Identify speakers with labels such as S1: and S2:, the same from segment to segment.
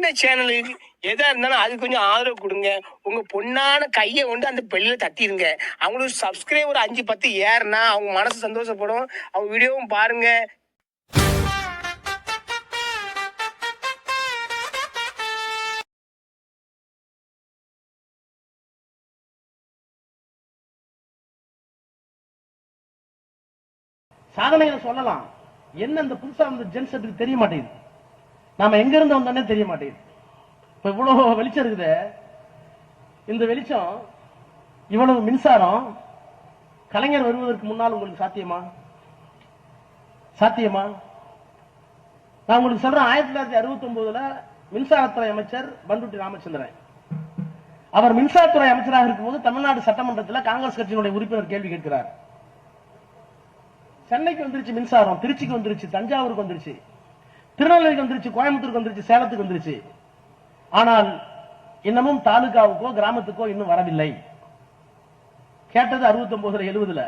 S1: இந்த சேனலுக்கு எதா இருந்தாலும் அது கொஞ்சம் ஆதரவு கொடுங்க. உங்க பொண்ணான கையை கொண்டு அந்த பெல்லில் தட்டிடுங்க. அவங்களுக்கு சப்ஸ்கிரைபர் 5-10 ஏறுனா அவங்க மனசு சந்தோஷப்படும். அவங்க வீடியோவும் பாருங்க.
S2: சாதனைகளை சொல்லலாம். என்ன இந்த புதுசா வந்து ஜென்செட்டுக்கு தெரிய மாட்டேங்குது. நாம எங்க இருந்து வந்தோன்னே தெரிய மாட்டேங்குது. இப்ப இவ்வளவு வெளிச்சம் இருக்குது. இந்த வெளிச்சம், இவ்வளவு மின்சாரம் கலைஞர் வருவதற்கு முன்னால் உங்களுக்கு சாத்தியமா? சாத்தியமா? நான் உங்களுக்கு சொல்றேன், 1969 மின்சாரத்துறை அமைச்சர் பண்டுட்டி ராமச்சந்திரன் அவர் மின்சாரத்துறை அமைச்சராக இருக்கும்போது தமிழ்நாடு சட்டமன்றத்தில் காங்கிரஸ் கட்சியினுடைய உறுப்பினர் கேள்வி கேட்கிறார். சென்னைக்கு வந்துருச்சு மின்சாரம், திருச்சிக்கு வந்துருச்சு, தஞ்சாவூருக்கு வந்துருச்சு, திருநெல்வேலிக்கு வந்துருச்சு, கோயம்புத்தூருக்கு வந்துருச்சு, சேலத்துக்கு வந்துருச்சு. ஆனால் இன்னமும் தாலுகாவுக்கோ கிராமத்துக்கோ இன்னும் வரவில்லை. கேட்டது 69 70.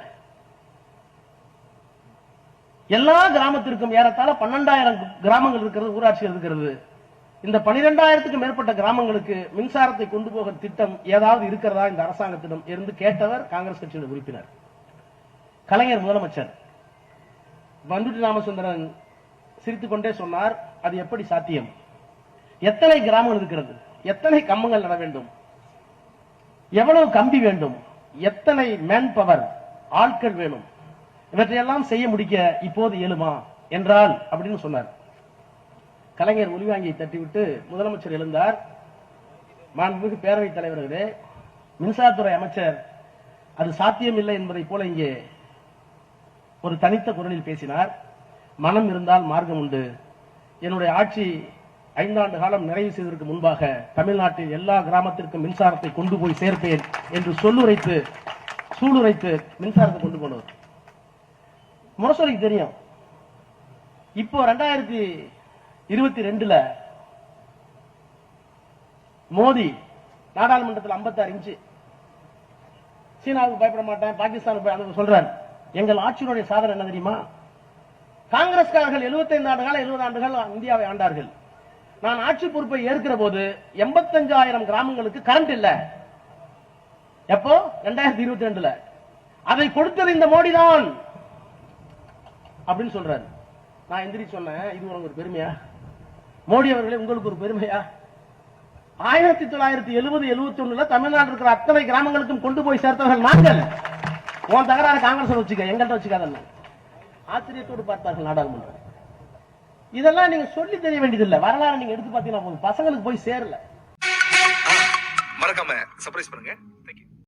S2: எல்லா கிராமத்திற்கும் ஏறத்தாழ 12,000 கிராமங்கள் இருக்கிறது, ஊராட்சிகள் இருக்கிறது. இந்த 12,000க்கும் மேற்பட்ட கிராமங்களுக்கு மின்சாரத்தை கொண்டு போக திட்டம் ஏதாவது இருக்கிறதா இந்த அரசாங்கத்திடம் இருந்து கேட்டவர் காங்கிரஸ் கட்சியுடைய உறுப்பினர். கலைஞர் முதலமைச்சர். பண்டுட்டி ராமச்சந்திரன் சிரித்துக் கொண்டே சொன்னார், அது எப்படி சாத்தியம்? எத்தனை கிராமங்கள் இருக்கிறது? எத்தனை கம்பங்கள் நட வேண்டும்? எவ்வளவு கம்பி வேண்டும்? எத்தனை மேன் பவர், ஆட்கள் வேணும்? இவற்றையெல்லாம் செய்ய முடிக்க இப்போது இயலுமா என்றால் அப்படின்னு சொன்னார். கலைஞர் ஒலிவாங்கியை தட்டிவிட்டு முதலமைச்சர் எழுந்தார். மாண்புமிகு பேரவைத் தலைவர்களே, மின்சாரத்துறை அமைச்சர் அது சாத்தியம் இல்லை என்பதை போல இங்கே ஒரு தனித்த குரலில் பேசினார். மனம் இருந்தால் மார்க்கம் உண்டு. என்னுடைய ஆட்சி 5 ஆண்டு காலம் நிறைவு செய்வதற்கு முன்பாக தமிழ்நாட்டில் எல்லா கிராமத்திற்கும் மின்சாரத்தை கொண்டு போய் சேர்ப்பேன் என்று சூளுரைத்து மின்சாரத்தை கொண்டு போனவர். முரசொலிக்கு தெரியும். இப்போ 2022 மோடி நாடாளுமன்றத்தில் 56 இன்ச்சு, சீனாவுக்கு பயப்பட மாட்டேன், பாகிஸ்தானுக்கு சொல்றாரு. எங்கள் ஆட்சியினுடைய சாதனை என்ன தெரியுமா? காங்கிரஸ்காரர்கள் 75 ஆண்டுகள் 70 ஆண்டுகள் இந்தியாவை ஆண்டார்கள். நான் ஆட்சி பொறுப்பை ஏற்கிற போது 85,000 கிராமங்களுக்கு கரண்ட் இல்ல. எப்போ? 2022. அதை கொடுத்தது இந்த மோடி தான் அப்படின்னு சொல்றாரு. நான் எந்திரிச்சு சொன்னேன், இது உங்களுக்கு ஒரு பெருமையா? மோடி அவர்களே, உங்களுக்கு ஒரு பெருமையா? 1970-71 தமிழ்நாடு இருக்கிற அத்தனை கிராமங்களுக்கும் கொண்டு போய் சேர்த்தவர்கள் நாங்கள். உன் தகராறு காங்கிரஸ் வச்சுக்க, எங்கள்கிட்ட வச்சுக்காத. ஆச்சரியத்தோடு பார்த்தார்கள் நாடாளுமன்றம். இதெல்லாம் நீங்க சொல்லி தெரிய வேண்டியதில்லை. வரலாறு நீங்க எடுத்து பாத்தீங்கன்னா பசங்களுக்கு போய் சேரல.
S3: மறக்காம சர்ப்ரைஸ் பண்ணுங்க.